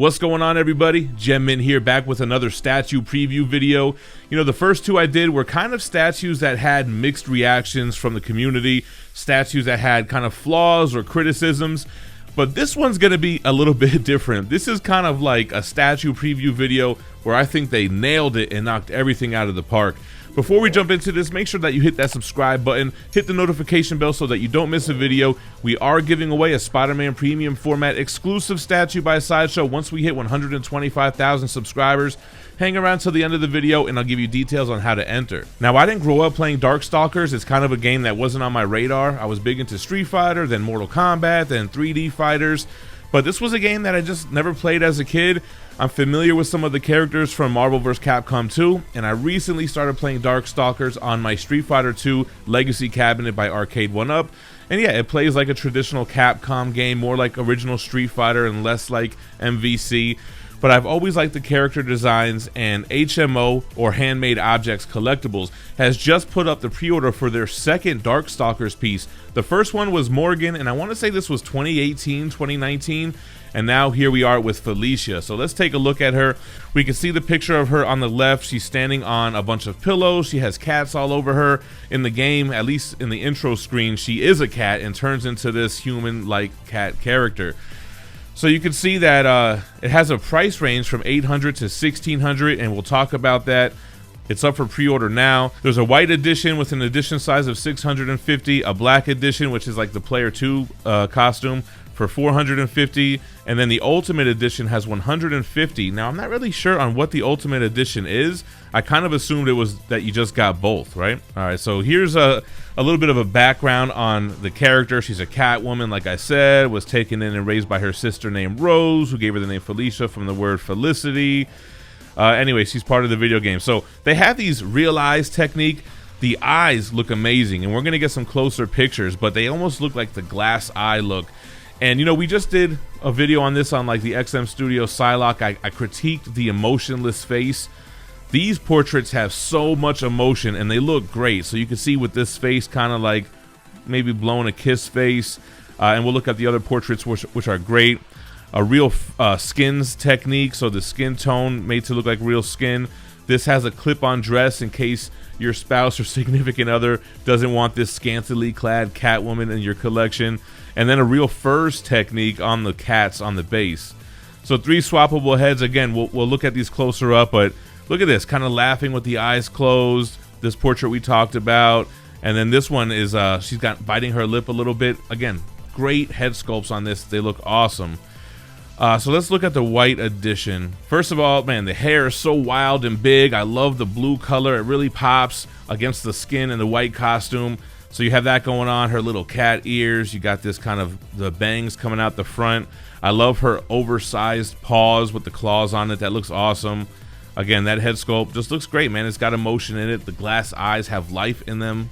What's going on, everybody? GemMint here, back with another statue preview video. You know, the first two I did were kind of statues that had mixed reactions from the community, statues that had kind of flaws or criticisms, but this one's going to be a little bit different. This is kind of like a statue preview video where I think they nailed it and knocked everything out of the park. Before we jump into this, make sure that you hit that subscribe button, hit the notification bell so that you don't miss a video. We are giving away a Spider-Man premium format exclusive statue by Sideshow once we hit 125,000 subscribers. Hang around till the end of the video and I'll give you details on how to enter. Now, I didn't grow up playing DarkStalkers. It's kind of a game that wasn't on my radar. I was big into Street Fighter, then Mortal Kombat, then 3D fighters. But this was a game that I just never played as a kid. I'm familiar with some of the characters from Marvel vs. Capcom 2, and I recently started playing DarkStalkers on my Street Fighter 2 Legacy cabinet by Arcade1Up. And yeah, it plays like a traditional Capcom game, more like original Street Fighter and less like MVC. But I've always liked the character designs, and HMO, or Handmade Objects Collectibles, has just put up the pre-order for their second DarkStalkers piece. The first one was Morgan, and I want to say this was 2018, 2019, and now here we are with Felicia. So let's take a look at her. We can see the picture of her on the left. She's standing on a bunch of pillows. She has cats all over her. In the game, at least in the intro screen, she is a cat and turns into this human-like cat character. So you can see that it has a price range from $800 to $1,600, and we'll talk about that. It's up for pre-order now. There's a white edition with an edition size of $650, a black edition, which is like the Player 2 costume, for $450, and then the Ultimate Edition has $150. Now, I'm not really sure on what the Ultimate Edition is. I kind of assumed it was that you just got both, right? All right, so here's a little bit of a background on the character. She's a cat woman, like I said, was taken in and raised by her sister named Rose, who gave her the name Felicia from the word felicity. Anyway, she's part of the video game. So they have these real eyes technique. The eyes look amazing, and we're going to get some closer pictures, but they almost look like the glass eye look. And, you know, we just did a video on this on, like, the XM Studio Psylocke. I critiqued the emotionless face. These portraits have so much emotion, and they look great. So you can see with this face kind of like maybe blowing a kiss face. And we'll look at the other portraits, which are great. A real skins technique, so the skin tone made to look like real skin. This has a clip-on dress in case your spouse or significant other doesn't want this scantily clad Catwoman in your collection. And then a real furs technique on the cats on the base. So 3 swappable heads. Again, we'll look at these closer up, but look at this, kind of laughing with the eyes closed. This portrait we talked about. And then this one is, she's got biting her lip a little bit. Again, great head sculpts on this. They look awesome. So let's look at the white edition. First of all, man, the hair is so wild and big. I love the blue color. It really pops against the skin and the white costume. So you have that going on, her little cat ears. You got this kind of the bangs coming out the front. I love her oversized paws with the claws on it. That looks awesome. Again, that head sculpt just looks great, man. It's got emotion in it. The glass eyes have life in them.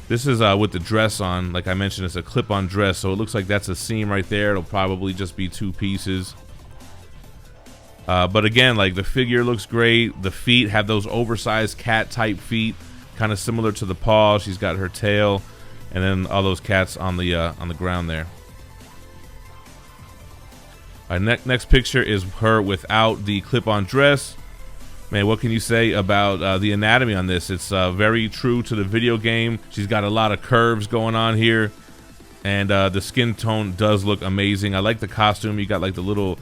This is with the dress on. Like I mentioned, it's a clip-on dress, so it looks like that's a seam right there. It'll probably just be 2 pieces. But again, like, the figure looks great. The feet have those oversized cat-type feet, kind of similar to the paw. She's got her tail, and then all those cats on the ground there. All right, next picture is her without the clip-on dress. Man, what can you say about the anatomy on this? It's very true to the video game. She's got a lot of curves going on here, and the skin tone does look amazing. I like the costume. You got like the little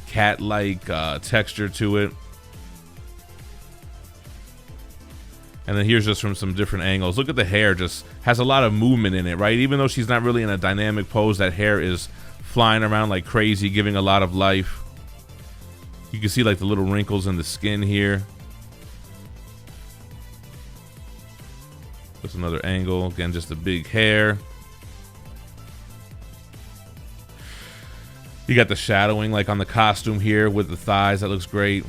cat-like texture to it. And then here's just from some different angles. Look at the hair, just has a lot of movement in it, right? Even though she's not really in a dynamic pose, that hair is flying around like crazy, giving a lot of life. You can see like the little wrinkles in the skin here. That's another angle. Again, just the big hair. You got the shadowing like on the costume here with the thighs. That looks great.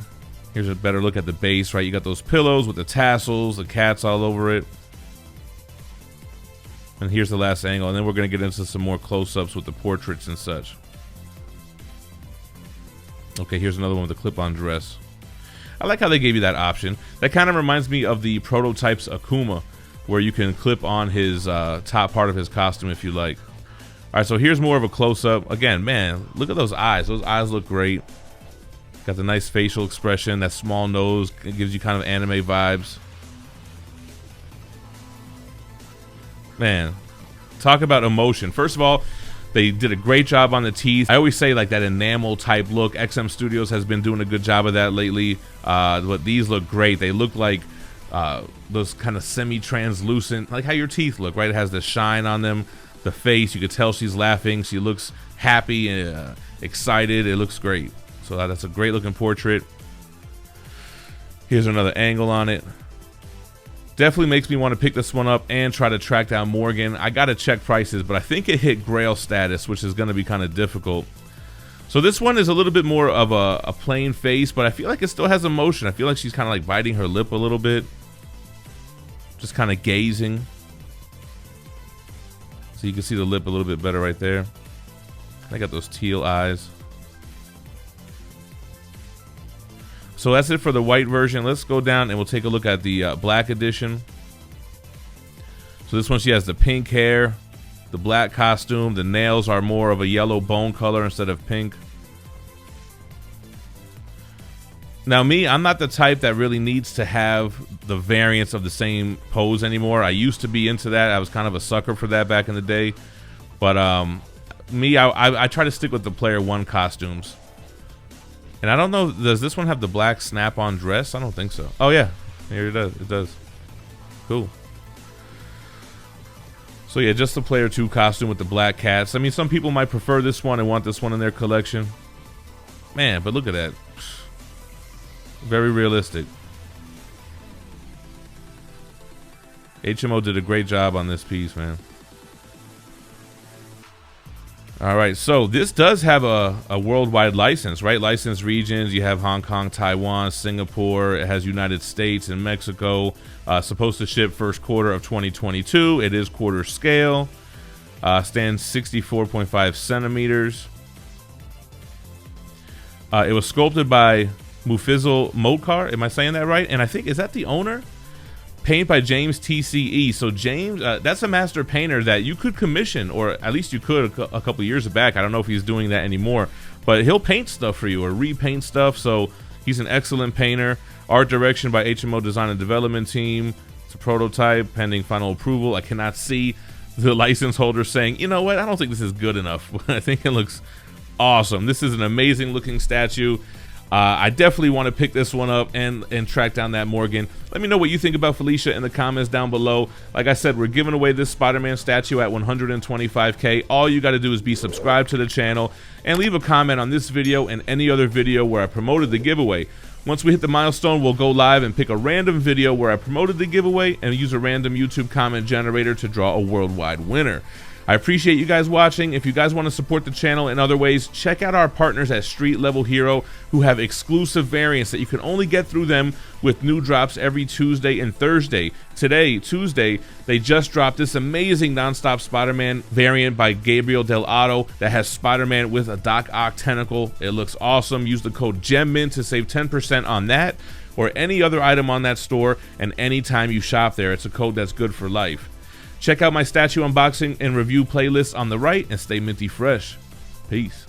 Here's a better look at the base, right? You got those pillows with the tassels, the cats all over it. And here's the last angle. And then we're going to get into some more close-ups with the portraits and such. Okay, here's another one with a clip-on dress. I like how they gave you that option. That kind of reminds me of the Prototypes Akuma, where you can clip on his top part of his costume if you like. All right, so here's more of a close-up. Again, man, look at those eyes. Those eyes look great. Got the nice facial expression, that small nose. It gives you kind of anime vibes. Man, talk about emotion. First of all, they did a great job on the teeth. I always say like that enamel type look. XM Studios has been doing a good job of that lately. But these look great. They look like those kind of semi-translucent, like how your teeth look, right? It has the shine on them. The face, you could tell she's laughing. She looks happy and excited. It looks great. So that's a great looking portrait. Here's another angle on it. Definitely makes me want to pick this one up and try to track down Morgan. I got to check prices, but I think it hit Grail status, which is going to be kind of difficult. So this one is a little bit more of a plain face, but I feel like it still has emotion. I feel like she's kind of like biting her lip a little bit. Just kind of gazing. So you can see the lip a little bit better right there. I got those teal eyes. So that's it for the white version. Let's go down and we'll take a look at the black edition. So this one, she has the pink hair, the black costume. The nails are more of a yellow bone color instead of pink. Now me, I'm not the type that really needs to have the variants of the same pose anymore. I used to be into that. I was kind of a sucker for that back in the day. But me, I try to stick with the player one costumes. And I don't know, does this one have the black snap-on dress? I don't think so. Oh yeah, here it does. It does. Cool. So yeah, just the player 2 costume with the black cats. I mean, some people might prefer this one and want this one in their collection. Man, but look at that. Very realistic. HMO did a great job on this piece, man. All right, so this does have a worldwide license, right? Licensed regions. You have Hong Kong, Taiwan, Singapore. It has United States and Mexico. Supposed to ship first quarter of 2022. It is quarter scale. Stands 64.5 centimeters. It was sculpted by Mufizzle Motkar. Am I saying that right? And I think, is that the owner? Paint by James TCE. So James, that's a master painter that you could commission, or at least you could a couple years back. I don't know if he's doing that anymore, but he'll paint stuff for you or repaint stuff. So he's an excellent painter. Art direction by HMO Design and Development Team. It's a prototype pending final approval. I cannot see the license holder saying, you know what, I don't think this is good enough. I think it looks awesome. This is an amazing looking statue. I definitely want to pick this one up and track down that Morgan. Let me know what you think about Felicia in the comments down below. Like I said, we're giving away this Spider-Man statue at 125K. All you got to do is be subscribed to the channel and leave a comment on this video and any other video where I promoted the giveaway. Once we hit the milestone, we'll go live and pick a random video where I promoted the giveaway and use a random YouTube comment generator to draw a worldwide winner. I appreciate you guys watching. If you guys want to support the channel in other ways, check out our partners at Street Level Hero, who have exclusive variants that you can only get through them with new drops every Tuesday and Thursday. Today, Tuesday, they just dropped this amazing nonstop Spider-Man variant by Gabriel Del Otto that has Spider-Man with a Doc Ock tentacle. It looks awesome. Use the code GemMint to save 10% on that or any other item on that store, and anytime you shop there. It's a code that's good for life. Check out my statue unboxing and review playlists on the right and stay minty fresh. Peace.